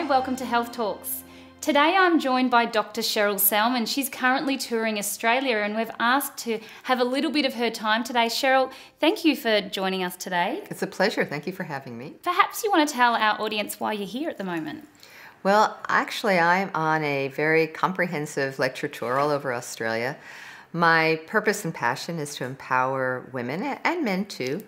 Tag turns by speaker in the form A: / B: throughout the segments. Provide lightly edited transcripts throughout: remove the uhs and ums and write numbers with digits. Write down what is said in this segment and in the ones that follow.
A: Hi, welcome to Health Talks. Today I'm joined by Dr Sherrill Sellman. She's currently touring Australia and we've asked to have a little bit of her time today. Sherrill, thank you for joining us today.
B: It's a pleasure. Thank you for having me.
A: Perhaps you want to tell our audience why you're here at the moment.
B: Well, actually, I'm on a very comprehensive lecture tour all over Australia. My purpose and passion is to empower women and men too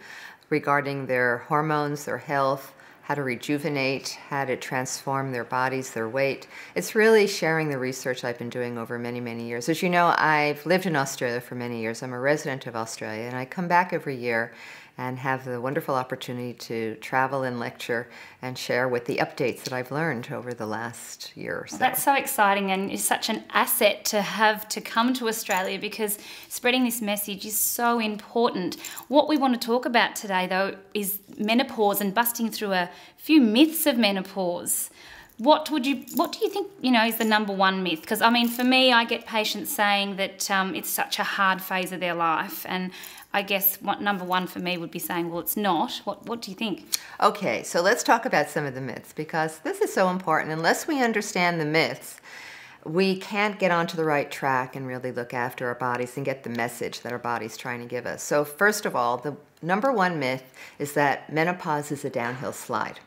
B: regarding their hormones, their health, how to rejuvenate, how to transform their bodies, their weight. It's really sharing the research I've been doing over many, many years. As you know, I've lived in Australia for many years. I'm a resident of Australia, and I come back every year and have the wonderful opportunity to travel and lecture and share with the updates that I've learned over the last year or so.
A: Well, that's so exciting, and it's such an asset to have to come to Australia because spreading this message is so important. What we want to talk about today, though, is menopause and busting through a few myths of menopause. What do you think, is the number one myth? Because, I mean, for me, I get patients saying that it's such a hard phase of their life, and I guess number one for me would be saying, well, it's not. What do you think?
B: Okay, so let's talk about some of the myths, because this is so important. Unless we understand the myths, we can't get onto the right track and really look after our bodies and get the message that our body's trying to give us. So first of all, the number one myth is that menopause is a downhill slide.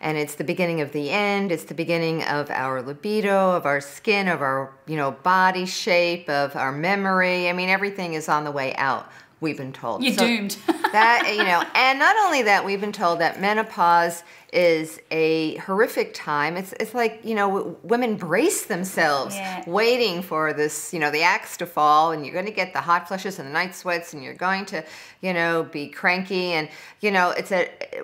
B: And it's the beginning of the end. It's the beginning of our libido, of our skin, of our, body shape, of our memory. I mean, everything is on the way out, we've been told.
A: You're doomed.
B: And not only that, we've been told that menopause is a horrific time. It's like, women brace themselves waiting for this, the axe to fall, and you're going to get the hot flushes and the night sweats, and you're going to, be cranky. And,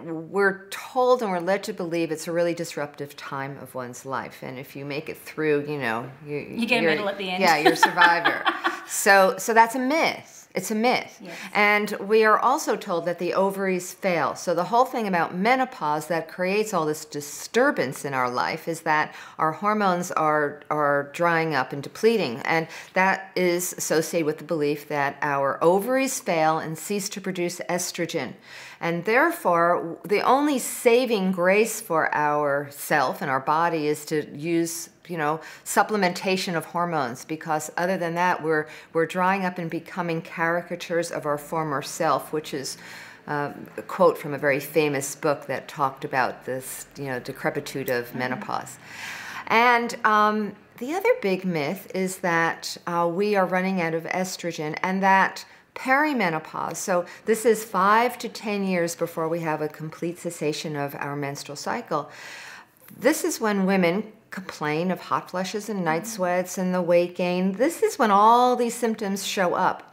B: we're told and we're led to believe it's a really disruptive time of one's life. And if you make it through,
A: you get a medal at the end.
B: Yeah, you're a survivor. So that's a myth. It's a myth.
A: Yes.
B: And we are also told that the ovaries fail. So the whole thing about menopause that creates all this disturbance in our life is that our hormones are drying up and depleting. And that is associated with the belief that our ovaries fail and cease to produce estrogen. And therefore, the only saving grace for ourself and our body is to use supplementation of hormones, because other than that, we're drying up and becoming caricatures of our former self, which is a quote from a very famous book that talked about this, decrepitude of menopause. And the other big myth is that we are running out of estrogen, and that perimenopause, so this is 5 to 10 years before we have a complete cessation of our menstrual cycle. This is when women complain of hot flushes and night sweats and the weight gain. This is when all these symptoms show up.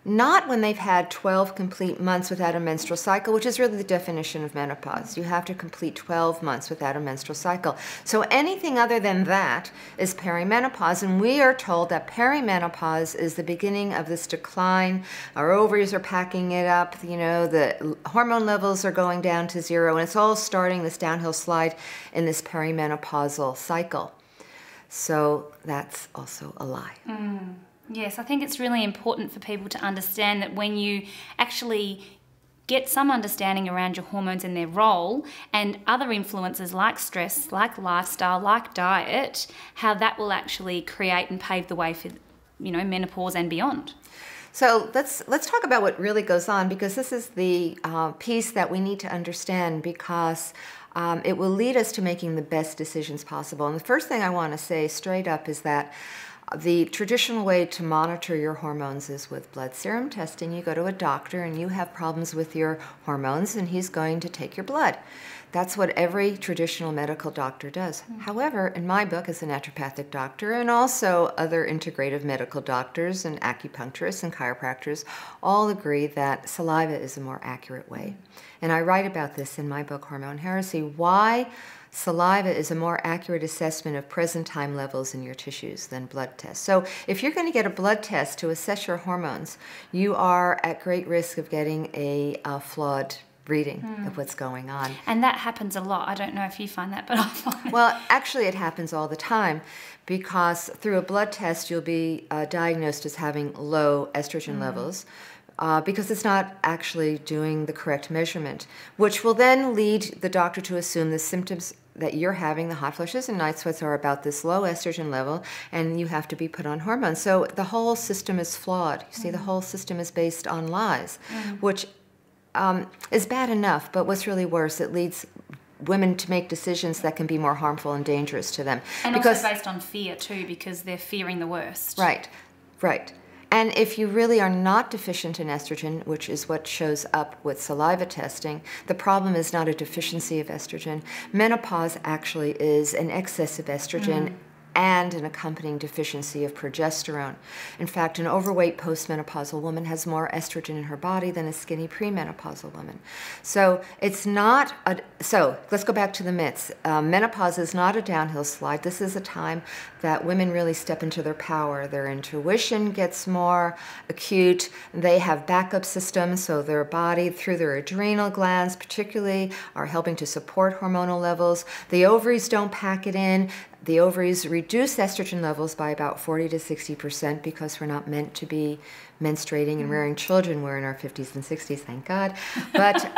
B: Not when they've had 12 complete months without a menstrual cycle, which is really the definition of menopause. You have to complete 12 months without a menstrual cycle. So anything other than that is perimenopause, and we are told that perimenopause is the beginning of this decline. Our ovaries are packing it up, the hormone levels are going down to zero, and it's all starting this downhill slide in this perimenopausal cycle. So that's also a lie.
A: Yes, I think it's really important for people to understand that when you actually get some understanding around your hormones and their role and other influences like stress, like lifestyle, like diet, how that will actually create and pave the way for, menopause and beyond.
B: So let's talk about what really goes on, because this is the piece that we need to understand, because it will lead us to making the best decisions possible. And the first thing I want to say straight up is that the traditional way to monitor your hormones is with blood serum testing. You go to a doctor and you have problems with your hormones, and he's going to take your blood. That's what every traditional medical doctor does. However, in my book as a naturopathic doctor, and also other integrative medical doctors and acupuncturists and chiropractors all agree that saliva is a more accurate way. And I write about this in my book, Hormone Heresy, why saliva is a more accurate assessment of present time levels in your tissues than blood tests. So if you're going to get a blood test to assess your hormones, you are at great risk of getting a flawed reading of what's going on.
A: And that happens a lot. I don't know if you find that, but I find it.
B: Well, actually it happens all the time, because through a blood test you'll be diagnosed as having low estrogen levels. Because it's not actually doing the correct measurement, which will then lead the doctor to assume the symptoms that you're having the hot flushes and night sweats are about this low estrogen level, and you have to be put on hormones. So the whole system is flawed. You see, the whole system is based on lies, which is bad enough, but what's really worse, it leads women to make decisions that can be more harmful and dangerous to them.
A: And also based on fear too, because they're fearing the worst.
B: Right, right. And if you really are not deficient in estrogen, which is what shows up with saliva testing, the problem is not a deficiency of estrogen. Menopause actually is an excess of estrogen and an accompanying deficiency of progesterone. In fact, an overweight postmenopausal woman has more estrogen in her body than a skinny premenopausal woman. So it's not so let's go back to the myths. Menopause is not a downhill slide. This is a time that women really step into their power. Their intuition gets more acute. They have backup systems, so their body, through their adrenal glands particularly, are helping to support hormonal levels. The ovaries don't pack it in. The ovaries reduce estrogen levels by about 40 to 60% because we're not meant to be menstruating and rearing children. We're in our 50s and 60s, thank God. But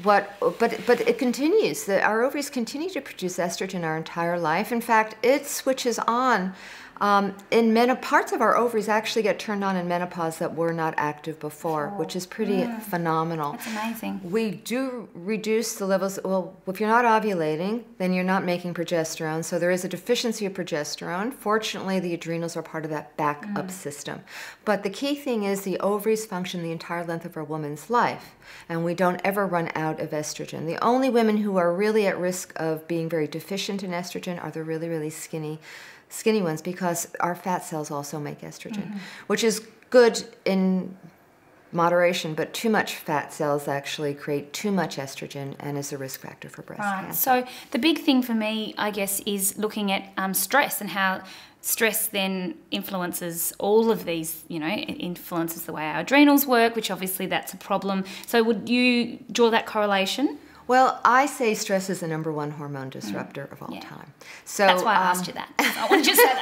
B: but it continues. Our ovaries continue to produce estrogen our entire life. In fact, it switches on. Parts of our ovaries actually get turned on in menopause that were not active before, which is pretty phenomenal.
A: That's amazing.
B: We do reduce the levels. Well, if you're not ovulating, then you're not making progesterone, so there is a deficiency of progesterone. Fortunately, the adrenals are part of that backup system. But the key thing is the ovaries function the entire length of a woman's life, and we don't ever run out of estrogen. The only women who are really at risk of being very deficient in estrogen are the really, really skinny ones, because our fat cells also make estrogen, which is good in moderation, but too much fat cells actually create too much estrogen and is a risk factor for breast cancer.
A: So the big thing for me, I guess, is looking at stress and how stress then influences all of these, it influences the way our adrenals work, which obviously that's a problem. So would you draw that correlation?
B: Well, I say stress is the #1 hormone disruptor of all time. So
A: that's why I asked you that. I wanted you to say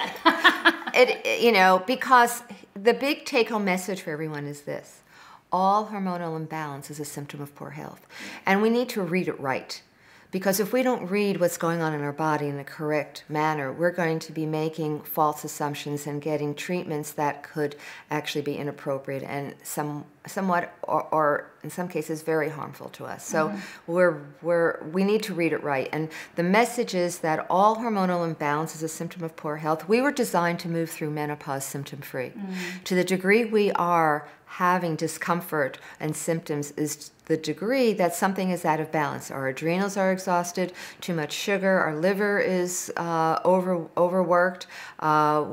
A: that.
B: Because the big take-home message for everyone is this: all hormonal imbalance is a symptom of poor health, and we need to read it right. Because if we don't read what's going on in our body in the correct manner, we're going to be making false assumptions and getting treatments that could actually be inappropriate and somewhat, or in some cases, very harmful to us. So we need to read it right. And the message is that all hormonal imbalance is a symptom of poor health. We were designed to move through menopause symptom-free. To the degree we are having discomfort and symptoms is the degree that something is out of balance. Our adrenals are exhausted, too much sugar, our liver is overworked,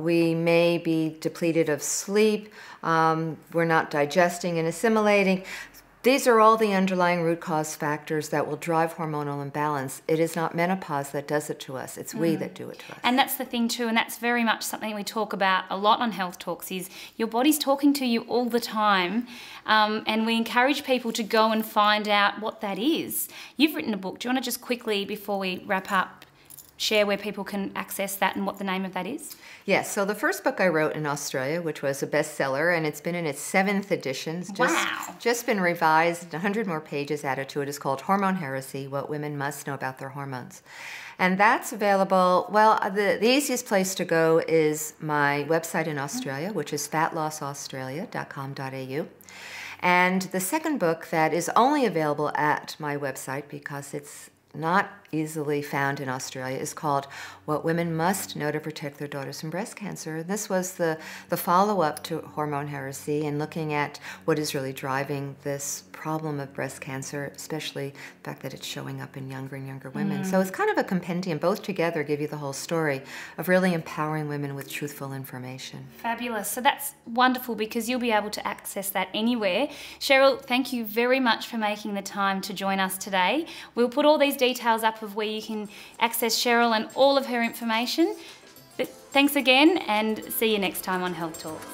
B: we may be depleted of sleep, we're not digesting and assimilating. These are all the underlying root cause factors that will drive hormonal imbalance. It is not menopause that does it to us. It's we that do it to us.
A: And that's the thing too, and that's very much something we talk about a lot on Health Talks, is your body's talking to you all the time, and we encourage people to go and find out what that is. You've written a book. Do you want to just quickly, before we wrap up, share where people can access that and what the name of that is?
B: Yes, so the first book I wrote in Australia, which was a bestseller, and it's been in its 7th edition. Just been revised, 100 more pages added to it, is called Hormone Heresy: What Women Must Know About Their Hormones. And that's available, well, the easiest place to go is my website in Australia, which is fatlossaustralia.com.au. And the second book that is only available at my website, because it's not easily found in Australia, is called What Women Must Know to Protect Their Daughters from Breast Cancer. This was the follow-up to Hormone Heresy, and looking at what is really driving this problem of breast cancer, especially the fact that it's showing up in younger and younger women. So it's kind of a compendium. Both together give you the whole story of really empowering women with truthful information.
A: Fabulous. So that's wonderful, because you'll be able to access that anywhere. Sherrill, thank you very much for making the time to join us today. We'll put all these details up of where you can access Sherrill and all of her information. But thanks again, and see you next time on Health Talks.